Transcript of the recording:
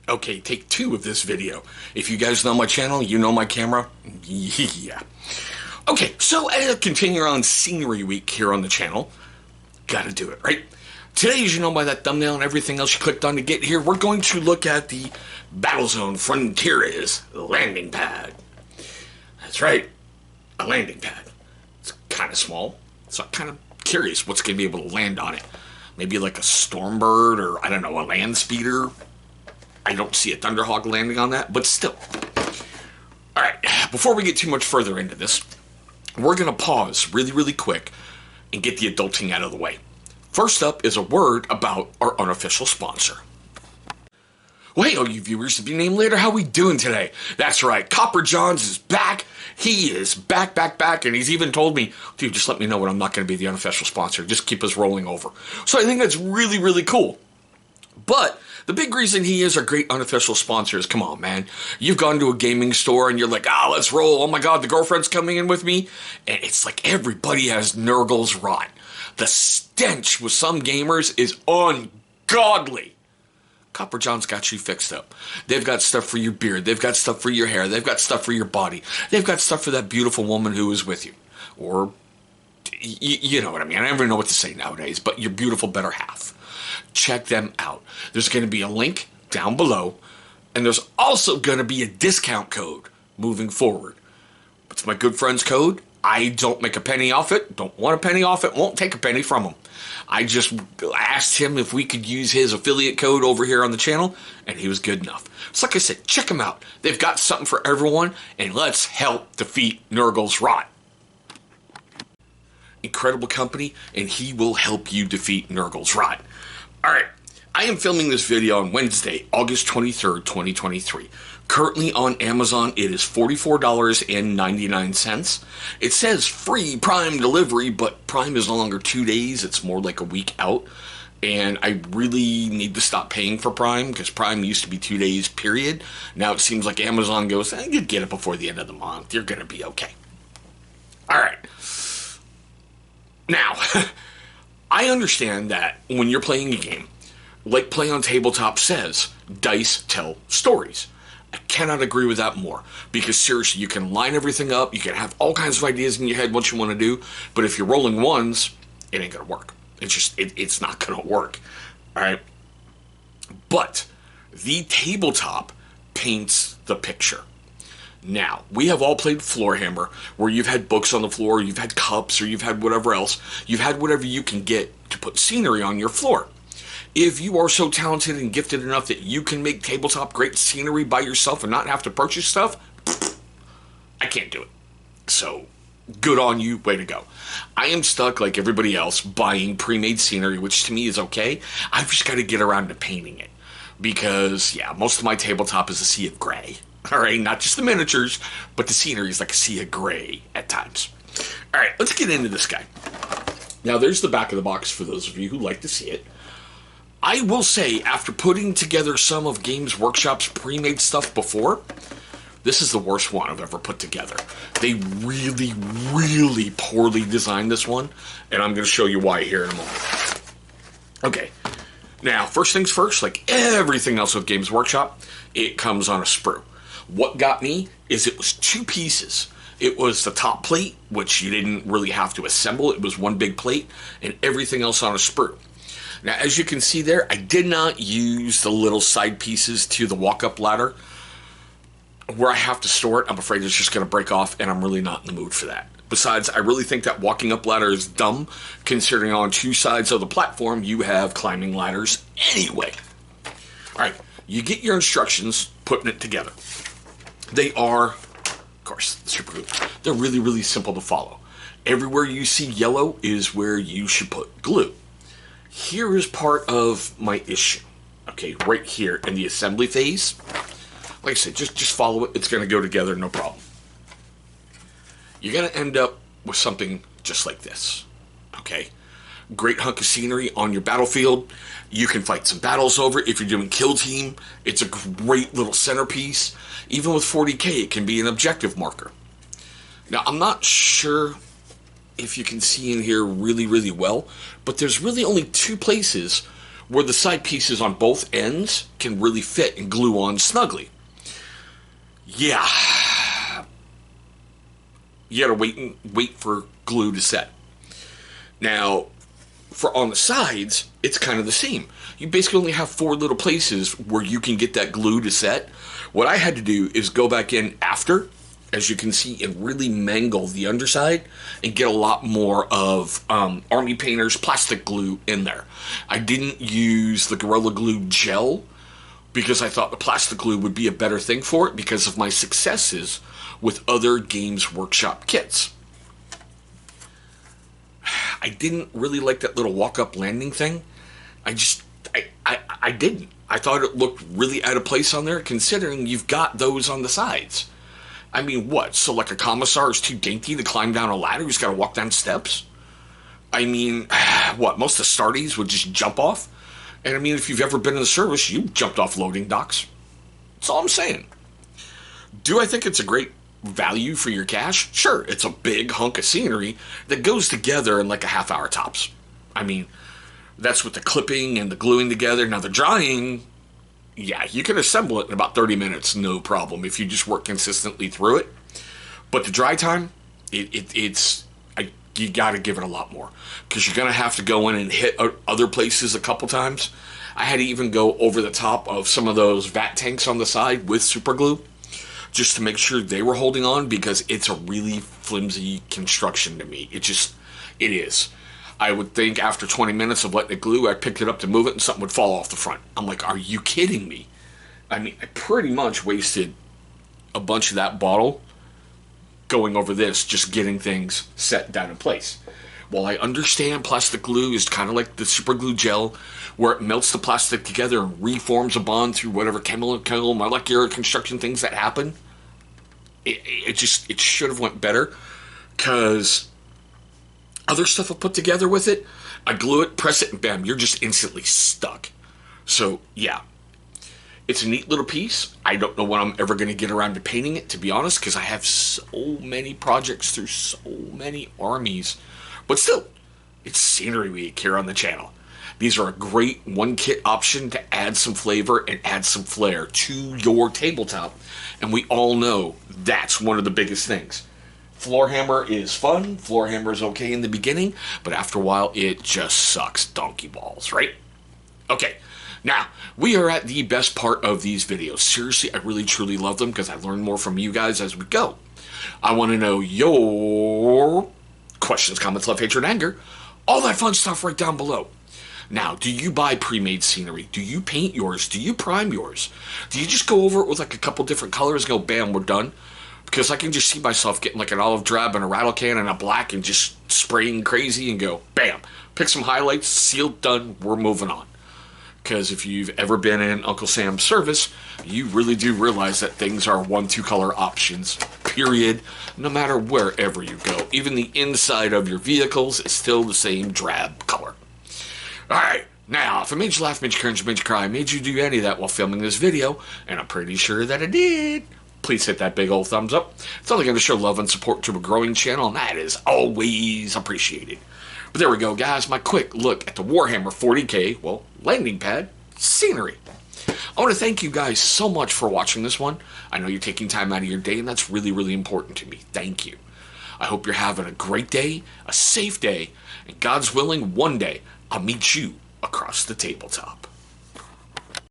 Okay, take two of this video. If you guys know my channel, you know my camera. Yeah. Okay, so as I continue on Scenery Week here on the channel, gotta do it, right? Today, as you know by that thumbnail and everything else you clicked on to get here, we're going to look at the Battlezone Fronteris Landing Pad. That's right, a landing pad. It's kind of small, so I'm kind of curious what's going to be able to land on it. Maybe like a Stormbird or, I don't know, a land speeder. I don't see a Thunderhawk landing on that, but still. Alright, before we get too much further into this, we're going to pause really quick and get the adulting out of the way. First up is a word about our unofficial sponsor. Well, hey, all you viewers to be named later, how we doing today? That's right, Copper Johns is back. He is back, and he's even told me, dude, just let me know when I'm not going to be the unofficial sponsor. Just keep us rolling over. So I think that's really cool. But the big reason he is our great unofficial sponsor is, come on, man. You've gone to a gaming store and you're like, let's roll. Oh my God, the girlfriend's coming in with me. And it's like everybody has Nurgle's rot. The stench with some gamers is ungodly. Copper John's got you fixed up. They've got stuff for your beard. They've got stuff for your hair. They've got stuff for your body. They've got stuff for that beautiful woman who is with you. Or, you know what I mean. I don't even know what to say nowadays, but your beautiful better half. Check them out. There's going to be a link down below, and there's also going to be a discount code moving forward. It's my good friend's code. I don't make a penny off it. Don't want a penny off it. Won't take a penny from him. I just asked him if we could use his affiliate code over here on the channel, and he was good enough. So like I said, check them out. They've got something for everyone, and let's help defeat Nurgle's rot. Incredible company, and he will help you defeat Nurgle's rot. Alright, I am filming this video on Wednesday, August 23rd, 2023. Currently on Amazon, it is $44.99. It says free Prime delivery, but Prime is no longer 2 days. It's more like a week out. And I really need to stop paying for Prime, because Prime used to be 2 days, period. Now it seems like Amazon goes, you get it before the end of the month. You're going to be okay. Alright. Now, I understand that when you're playing a game, like Play on Tabletop says, dice tell stories. I cannot agree with that more, because seriously, you can line everything up, you can have all kinds of ideas in your head what you want to do, but if you're rolling ones, it ain't going to work. It's just, it's not going to work. Alright? But the tabletop paints the picture. Now, we have all played Floorhammer, where you've had books on the floor, you've had cups, or you've had whatever else. You've had whatever you can get to put scenery on your floor. If you are so talented and gifted enough that you can make tabletop great scenery by yourself and not have to purchase stuff, I can't do it. So, good on you, way to go. I am stuck, like everybody else, buying pre-made scenery, which to me is okay. I've just got to get around to painting it. Because, yeah, most of my tabletop is a sea of gray. Alright, not just the miniatures, but the scenery is like a sea of gray at times. Alright, let's get into this guy. Now, there's the back of the box for those of you who like to see it. I will say, after putting together some of Games Workshop's pre-made stuff before, this is the worst one I've ever put together. They really poorly designed this one, and I'm going to show you why here in a moment. Okay, now, first things first, like everything else with Games Workshop, it comes on a sprue. What got me is it was two pieces. It was the top plate, which you didn't really have to assemble. It was one big plate, and everything else on a sprue. Now, as you can see there, I did not use the little side pieces to the walk-up ladder. Where I have to store it, I'm afraid it's just going to break off, and I'm really not in the mood for that. Besides, I really think that walking up ladder is dumb, considering on two sides of the platform, you have climbing ladders anyway. Alright, you get your instructions putting it together. They are, of course, super good. They're really simple to follow. Everywhere you see yellow is where you should put glue. Here is part of my issue. Okay, right here in the assembly phase. Like I said, just follow it. It's going to go together, no problem. You're going to end up with something just like this. Okay? Great hunk of scenery on your battlefield. You can fight some battles over it. If you're doing kill team, it's a great little centerpiece. Even with 40K, it can be an objective marker. Now, I'm not sure if you can see in here really well, but there's really only two places where the side pieces on both ends can really fit and glue on snugly. Yeah. You gotta wait for glue to set. Now, for on the sides, it's kind of the same. You basically only have 4 little places where you can get that glue to set. What I had to do is go back in after, as you can see, and really mangle the underside and get a lot more of Army Painter's plastic glue in there. I didn't use the Gorilla Glue gel because I thought the plastic glue would be a better thing for it because of my successes with other Games Workshop kits. I didn't really like that little walk-up landing thing. I didn't. I thought it looked really out of place on there, considering you've got those on the sides. I mean, what? So, like, a commissar is too dainty to climb down a ladder? He's got to walk down steps? I mean, what? Most of the starties would just jump off? And, I mean, if you've ever been in the service, you jumped off loading docks. That's all I'm saying. Do I think it's a great value for your cash? Sure, it's a big hunk of scenery that goes together in like a half hour tops. I mean, that's with the clipping and the gluing together. Now the drying, yeah, you can assemble it in about 30 minutes, no problem, if you just work consistently through it. But the dry time, you got to give it a lot more, because you're going to have to go in and hit other places a couple times. I had to even go over the top of some of those vat tanks on the side with super glue, just to make sure they were holding on, because it's a really flimsy construction to me. It is. I would think after 20 minutes of letting it glue, I picked it up to move it and something would fall off the front. I'm like, are you kidding me? I mean, I pretty much wasted a bunch of that bottle going over this, just getting things set down in place. While I understand plastic glue is kind of like the super glue gel, where it melts the plastic together and reforms a bond through whatever chemical, molecular construction things that happen, it should have went better, because other stuff I put together with it, I glue it, press it, and bam, you're just instantly stuck. So, yeah. It's a neat little piece. I don't know when I'm ever going to get around to painting it, to be honest, because I have so many projects through so many armies. But still, it's Scenery Week here on the channel. These are a great one-kit option to add some flavor and add some flair to your tabletop. And we all know that's one of the biggest things. Floorhammer is fun. Floorhammer is okay in the beginning, but after a while, it just sucks donkey balls, right? Okay, now, we are at the best part of these videos. Seriously, I really, truly love them because I learn more from you guys as we go. I want to know your questions, comments, love, hatred, anger, all that fun stuff right down below. Now, do you buy pre-made scenery? Do you paint yours? Do you prime yours? Do you just go over it with like a couple different colors and go, bam, we're done? Because I can just see myself getting like an olive drab and a rattle can and a black and just spraying crazy and go, bam, pick some highlights, sealed, done, we're moving on. Because if you've ever been in Uncle Sam's service, you really do realize that things are 1-2 color options, period, no matter wherever you go. Even the inside of your vehicles is still the same drab color. Alright, now, if I made you laugh, made you cringe, made you cry, made you do any of that while filming this video, and I'm pretty sure that I did, please hit that big old thumbs up. It's only going to show love and support to a growing channel, and that is always appreciated. But there we go, guys, my quick look at the Warhammer 40K, well, landing pad scenery. I want to thank you guys so much for watching this one. I know you're taking time out of your day, and that's really, really important to me. Thank you. I hope you're having a great day, a safe day, and God's willing, one day, I'll meet you across the tabletop.